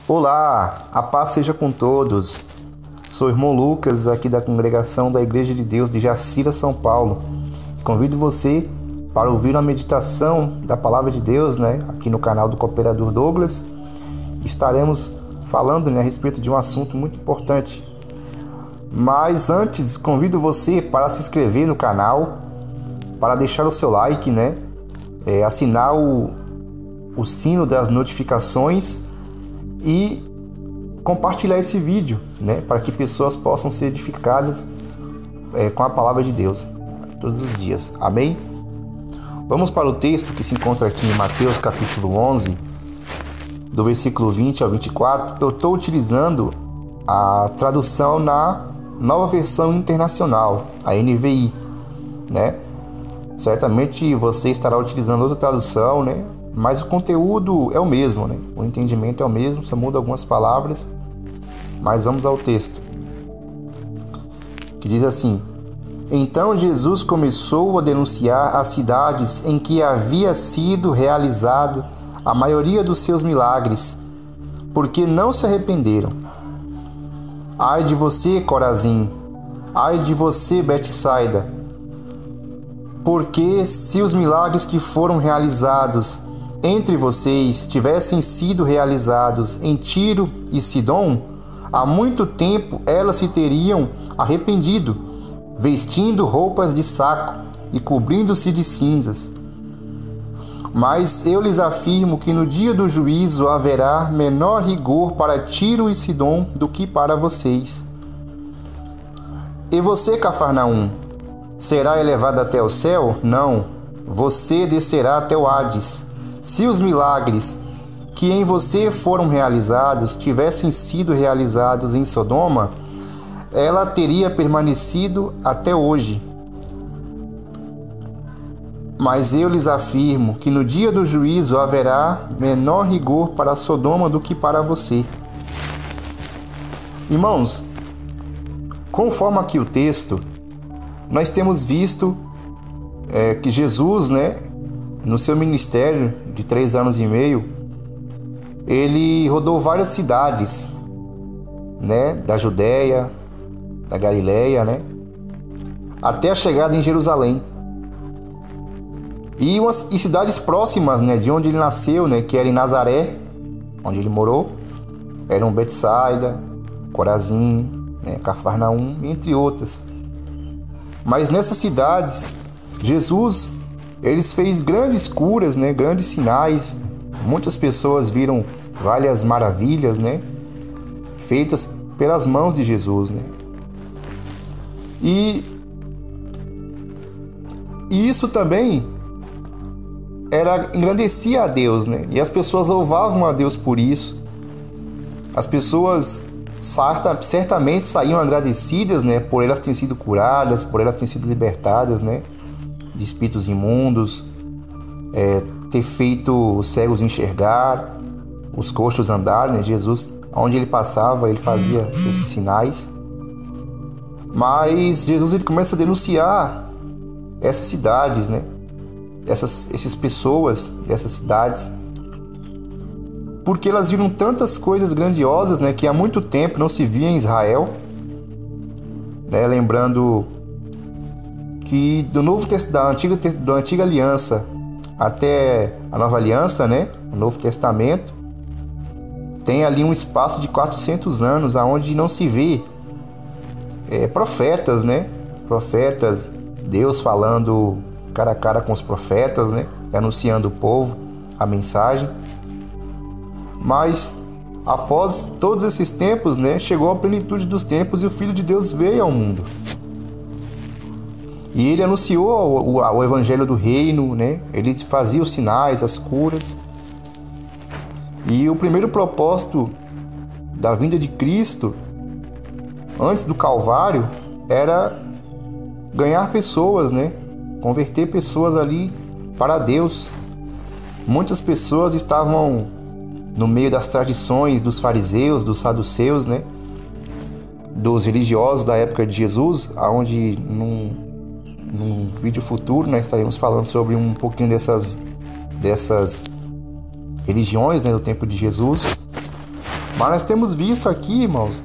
Olá, a paz seja com todos. Sou o irmão Lucas, aqui da congregação da Igreja de Deus de Jacira, São Paulo. Convido você para ouvir uma meditação da Palavra de Deus, aqui no canal do Cooperador Douglas. Estaremos falando, a respeito de um assunto muito importante. Mas antes, convido você para se inscrever no canal, para deixar o seu like, assinar o sino das notificações e compartilhar esse vídeo, para que pessoas possam ser edificadas com a palavra de Deus todos os dias. Amém? Vamos para o texto que se encontra aqui em Mateus capítulo 11, do versículo 20 ao 24. Eu estou utilizando a tradução na Nova Versão Internacional, a NVI, Certamente você estará utilizando outra tradução, mas o conteúdo é o mesmo, O entendimento é o mesmo, só muda algumas palavras. Mas vamos ao texto, que diz assim: Então Jesus começou a denunciar as cidades em que havia sido realizado a maioria dos seus milagres, porque não se arrependeram. Ai de você, Corazim! Ai de você, Betsaida! Porque se os milagres que foram realizados entre vocês tivessem sido realizados em Tiro e Sidom, há muito tempo elas se teriam arrependido, vestindo roupas de saco e cobrindo-se de cinzas. Mas eu lhes afirmo que no dia do juízo haverá menor rigor para Tiro e Sidom do que para vocês. E você, Cafarnaum, será elevado até o céu? Não, você descerá até o Hades. Se os milagres que em você foram realizados tivessem sido realizados em Sodoma, ela teria permanecido até hoje. Mas eu lhes afirmo que no dia do juízo haverá menor rigor para Sodoma do que para você. Irmãos, conforme aqui o texto, nós temos visto que Jesus, no seu ministério de 3 anos e meio, ele rodou várias cidades, da Judéia, da Galileia, até a chegada em Jerusalém. E cidades próximas, de onde ele nasceu, que era em Nazaré, onde ele morou, eram Betsaida, Corazim, Cafarnaum, entre outras. Mas nessas cidades, Jesus, eles fez grandes curas, grandes sinais. Muitas pessoas viram várias maravilhas, feitas pelas mãos de Jesus, E isso também engrandecia a Deus, E as pessoas louvavam a Deus por isso. As pessoas certamente saíam agradecidas, por elas terem sido curadas, por elas terem sido libertadas, de espíritos imundos, ter feito os cegos enxergar, os coxos andar, Jesus, onde ele passava, ele fazia esses sinais. Mas Jesus, ele começa a denunciar essas cidades, essas pessoas dessas cidades, porque elas viram tantas coisas grandiosas, que há muito tempo não se via em Israel, lembrando que da antiga aliança até a nova aliança, o Novo Testamento, tem ali um espaço de 400 anos, aonde não se vê profetas, profetas, Deus falando cara a cara com os profetas, anunciando o povo a mensagem. Mas após todos esses tempos, chegou a plenitude dos tempos e o Filho de Deus veio ao mundo. E ele anunciou o evangelho do reino, Ele fazia os sinais, as curas. E o primeiro propósito da vinda de Cristo, antes do Calvário, era ganhar pessoas, converter pessoas ali para Deus. Muitas pessoas estavam no meio das tradições dos fariseus, dos saduceus, dos religiosos da época de Jesus, onde num vídeo futuro estaremos falando sobre um pouquinho dessas religiões, do tempo de Jesus. Mas nós temos visto aqui, irmãos,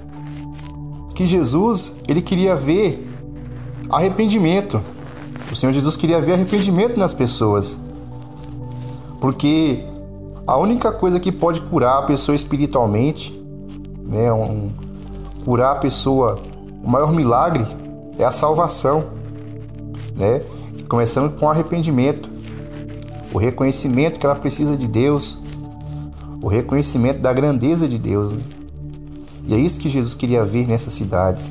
que Jesus, ele queria ver arrependimento. O Senhor Jesus queria ver arrependimento nas pessoas. Porque a única coisa que pode curar a pessoa espiritualmente, né, curar a pessoa, o maior milagre é a salvação, né? Começando com o arrependimento, o reconhecimento que ela precisa de Deus, o reconhecimento da grandeza de Deus, né? E é isso que Jesus queria ver nessas cidades.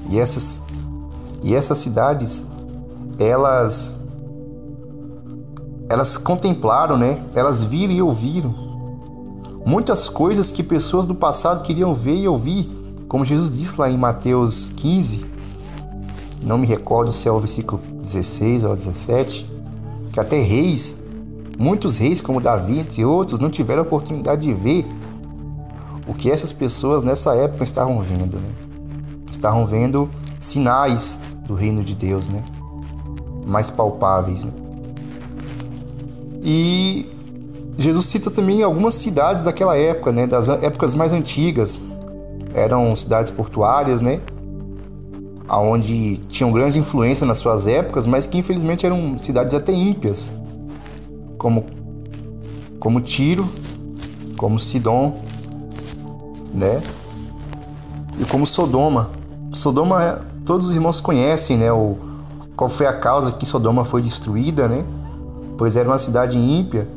E essas cidades, elas contemplaram, né? Elas viram e ouviram muitas coisas que pessoas do passado queriam ver e ouvir, como Jesus disse lá em Mateus 15, não me recordo se é o versículo 16 ou 17, que até reis, muitos reis como Davi, entre outros, não tiveram a oportunidade de ver o que essas pessoas nessa época estavam vendo, né? Estavam vendo sinais do reino de Deus, né? Mais palpáveis, né? E Jesus cita também algumas cidades daquela época, né? Das épocas mais antigas. Eram cidades portuárias, né? Onde tinham grande influência nas suas épocas, mas que infelizmente eram cidades até ímpias, como Tiro, como Sidom, né? E como Sodoma. Sodoma, todos os irmãos conhecem, né? Qual foi a causa que Sodoma foi destruída, né? Pois era uma cidade ímpia,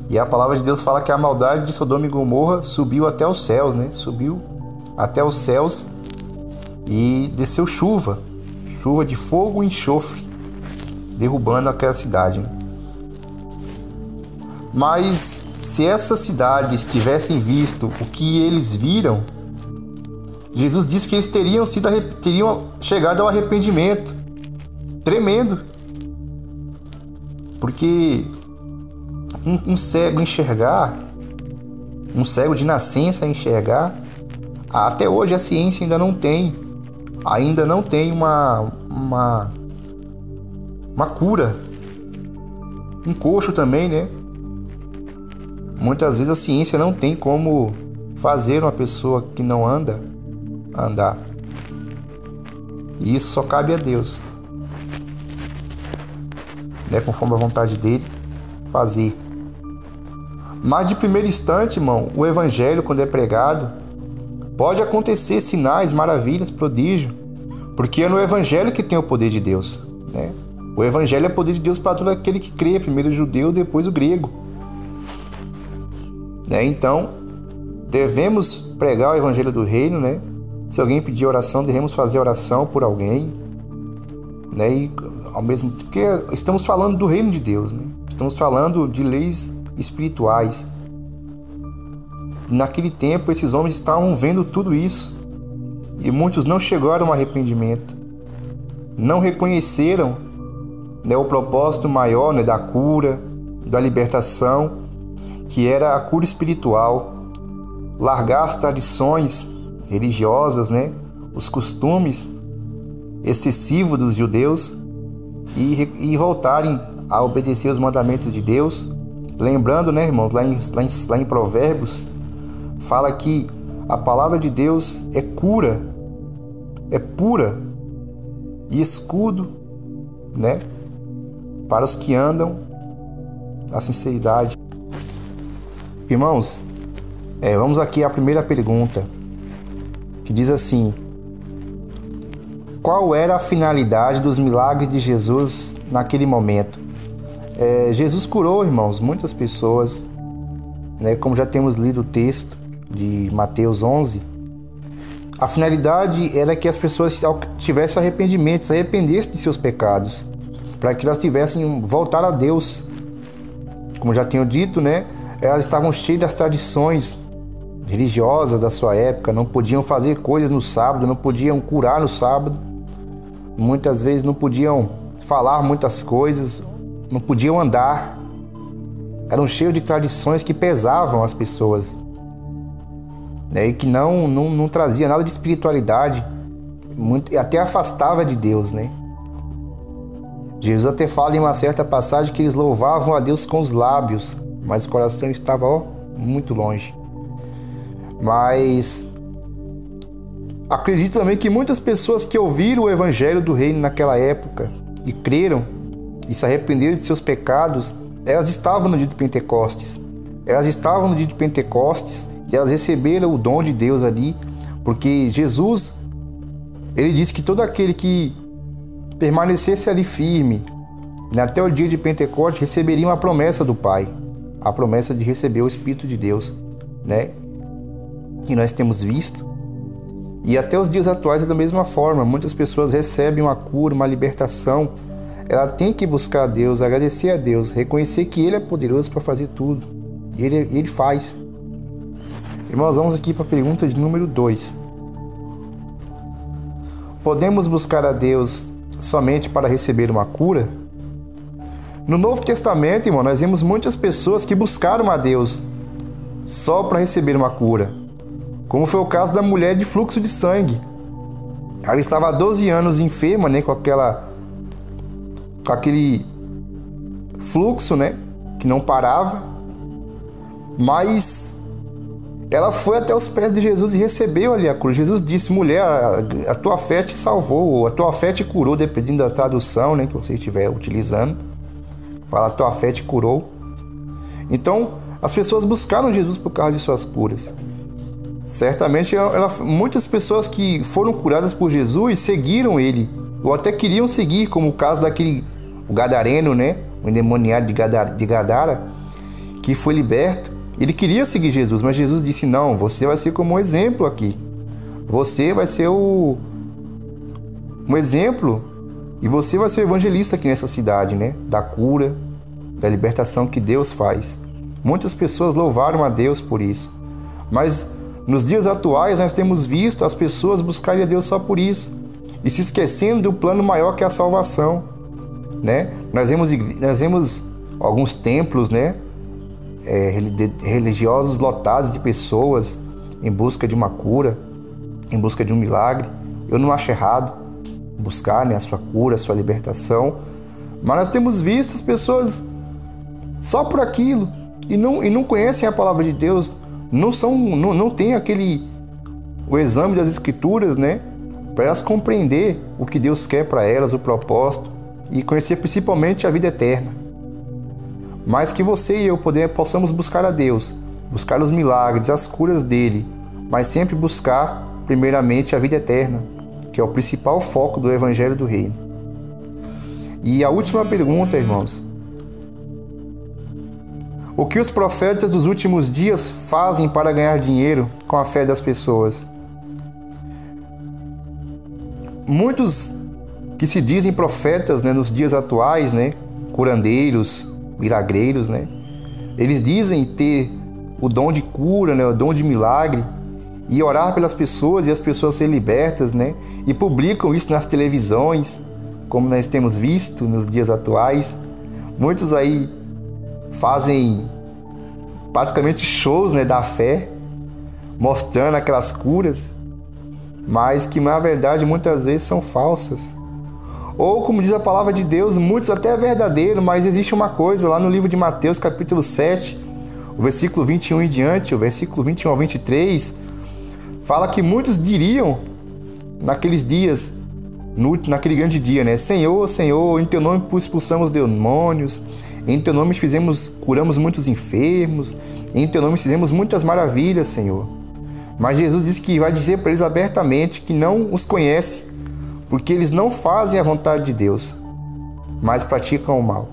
e a palavra de Deus fala que a maldade de Sodoma e Gomorra subiu até os céus, né? Subiu até os céus e desceu chuva de fogo e enxofre, derrubando aquela cidade, né? Mas se essas cidades tivessem visto o que eles viram, Jesus disse que eles teriam chegado ao arrependimento tremendo. Porque um cego enxergar, um cego de nascença enxergar, até hoje a ciência ainda não tem uma cura. Um coxo também, né? Muitas vezes a ciência não tem como fazer uma pessoa que não anda andar. E isso só cabe a Deus, né? Conforme a vontade dele fazer. Mas de primeiro instante, irmão, o evangelho, quando é pregado, pode acontecer sinais, maravilhas, prodígio, porque é no evangelho que tem o poder de Deus, né? O evangelho é poder de Deus para todo aquele que crê, primeiro o judeu, depois o grego, né? Então, devemos pregar o evangelho do reino, né? Se alguém pedir oração, devemos fazer oração por alguém, né? E ao mesmo tempo, porque estamos falando do reino de Deus, né? Estamos falando de leis espirituais. Naquele tempo, esses homens estavam vendo tudo isso e muitos não chegaram ao arrependimento, não reconheceram, né, o propósito maior, né, da cura, da libertação, que era a cura espiritual, largar as tradições religiosas, né, os costumes excessivos dos judeus e voltarem a obedecer os mandamentos de Deus. Lembrando, né, irmãos, lá em Provérbios, fala que a palavra de Deus é cura, é pura e escudo, né, para os que andam na sinceridade. Irmãos, vamos aqui à primeira pergunta, que diz assim: qual era a finalidade dos milagres de Jesus naquele momento? Jesus curou, irmãos, muitas pessoas, né, como já temos lido o texto de Mateus 11. A finalidade era que as pessoas tivessem arrependimento, se arrependessem de seus pecados, para que elas tivessem voltar a Deus. Como já tenho dito, né, elas estavam cheias das tradições religiosas da sua época, não podiam fazer coisas no sábado, não podiam curar no sábado, muitas vezes não podiam falar muitas coisas, não podiam andar, eram cheios de tradições que pesavam as pessoas, né, e que não trazia nada de espiritualidade, até afastava de Deus, né? Jesus até fala em uma certa passagem que eles louvavam a Deus com os lábios, mas o coração estava muito longe. Mas acredito também que muitas pessoas que ouviram o evangelho do reino naquela época e creram e se arrependeram de seus pecados, elas estavam no dia de Pentecostes. Elas estavam no dia de Pentecostes e elas receberam o dom de Deus ali, porque Jesus, ele disse que todo aquele que permanecesse ali firme até o dia de Pentecostes receberia uma promessa do Pai, a promessa de receber o Espírito de Deus, né? E nós temos visto. E até os dias atuais é da mesma forma. Muitas pessoas recebem uma cura, uma libertação. Ela tem que buscar a Deus, agradecer a Deus, reconhecer que Ele é poderoso para fazer tudo. E Ele faz. Irmãos, vamos aqui para a pergunta de número 2. Podemos buscar a Deus somente para receber uma cura? No Novo Testamento, irmão, nós vemos muitas pessoas que buscaram a Deus só para receber uma cura. Como foi o caso da mulher de fluxo de sangue. Ela estava há 12 anos enferma, né, com aquele fluxo, né, que não parava. Mas ela foi até os pés de Jesus e recebeu ali a cura. Jesus disse: mulher, a tua fé te salvou, ou a tua fé te curou, dependendo da tradução, né, que você estiver utilizando. Fala, a tua fé te curou. Então, as pessoas buscaram Jesus por causa de suas curas. Certamente, muitas pessoas que foram curadas por Jesus seguiram Ele, ou até queriam seguir, como o caso o gadareno, né, o endemoniado de Gadara, que foi liberto. Ele queria seguir Jesus, mas Jesus disse: não, você vai ser como um exemplo aqui. Você vai ser um exemplo, e você vai ser o evangelista aqui nessa cidade, né, da cura, da libertação que Deus faz. Muitas pessoas louvaram a Deus por isso. Mas nos dias atuais nós temos visto as pessoas buscarem a Deus só por isso e se esquecendo do plano maior que é a salvação, né? Nós vemos alguns templos, né, religiosos lotados de pessoas em busca de uma cura, em busca de um milagre. Eu não acho errado buscar, né, a sua cura, a sua libertação, mas nós temos visto as pessoas só por aquilo e não conhecem a palavra de Deus, não tem o exame das Escrituras, né, para elas compreender o que Deus quer para elas, o propósito, e conhecer principalmente a vida eterna. Mas que você e eu possamos buscar a Deus, buscar os milagres, as curas dele, mas sempre buscar primeiramente a vida eterna, que é o principal foco do Evangelho do Reino. E a última pergunta, irmãos: o que os profetas dos últimos dias fazem para ganhar dinheiro com a fé das pessoas? Muitos que se dizem profetas, né, nos dias atuais, né, curandeiros, milagreiros, né, eles dizem ter o dom de cura, né, o dom de milagre, e orar pelas pessoas e as pessoas serem libertas, né, e publicam isso nas televisões, como nós temos visto nos dias atuais. Muitos aí fazem praticamente shows, né, da fé, mostrando aquelas curas, mas que na verdade muitas vezes são falsas. Ou, como diz a palavra de Deus, muitos até é verdadeiro, mas existe uma coisa lá no livro de Mateus, capítulo 7, o versículo 21 em diante, o versículo 21 ao 23, fala que muitos diriam naqueles dias, naquele grande dia, né: Senhor, Senhor, em teu nome expulsamos demônios, em teu nome curamos muitos enfermos, em teu nome fizemos muitas maravilhas, Senhor. Mas Jesus disse que vai dizer para eles abertamente que não os conhece, porque eles não fazem a vontade de Deus, mas praticam o mal.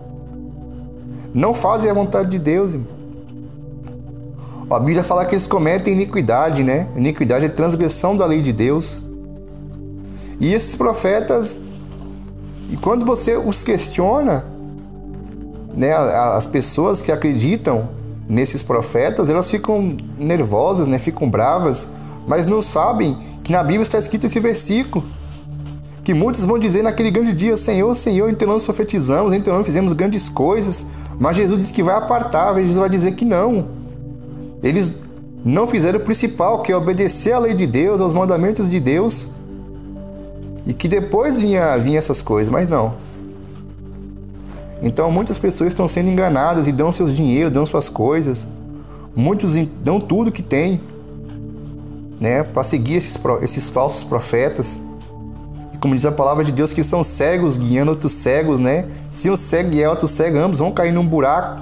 Não fazem a vontade de Deus, irmão. A Bíblia fala que eles cometem iniquidade, né? Iniquidade é transgressão da lei de Deus. E esses profetas, e quando você os questiona, né, as pessoas que acreditam nesses profetas, elas ficam nervosas, né, ficam bravas, mas não sabem que na Bíblia está escrito esse versículo, que muitos vão dizer naquele grande dia: Senhor, Senhor, em teu nome profetizamos, em teu nome fizemos grandes coisas. Mas Jesus disse que vai apartar, Jesus vai dizer que não. Eles não fizeram o principal, que é obedecer à lei de Deus, aos mandamentos de Deus, e que depois vinha essas coisas, mas não. Então muitas pessoas estão sendo enganadas e dão seus dinheiros, dão suas coisas. Muitos dão tudo que têm né, para seguir esses falsos profetas. E como diz a palavra de Deus, que são cegos guiando outros cegos, né? Se um cego guiar outro cego, ambos vão cair num buraco.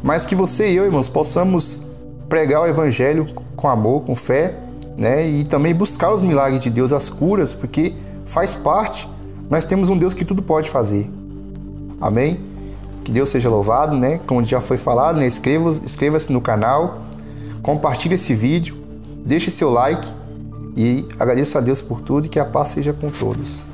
Mas que você e eu, irmãos, possamos pregar o evangelho com amor, com fé, né? E também buscar os milagres de Deus, as curas, porque faz parte. Nós temos um Deus que tudo pode fazer. Amém? Que Deus seja louvado, né? Como já foi falado, né? Inscreva-se no canal, compartilhe esse vídeo, deixe seu like e agradeço a Deus por tudo e que a paz seja com todos.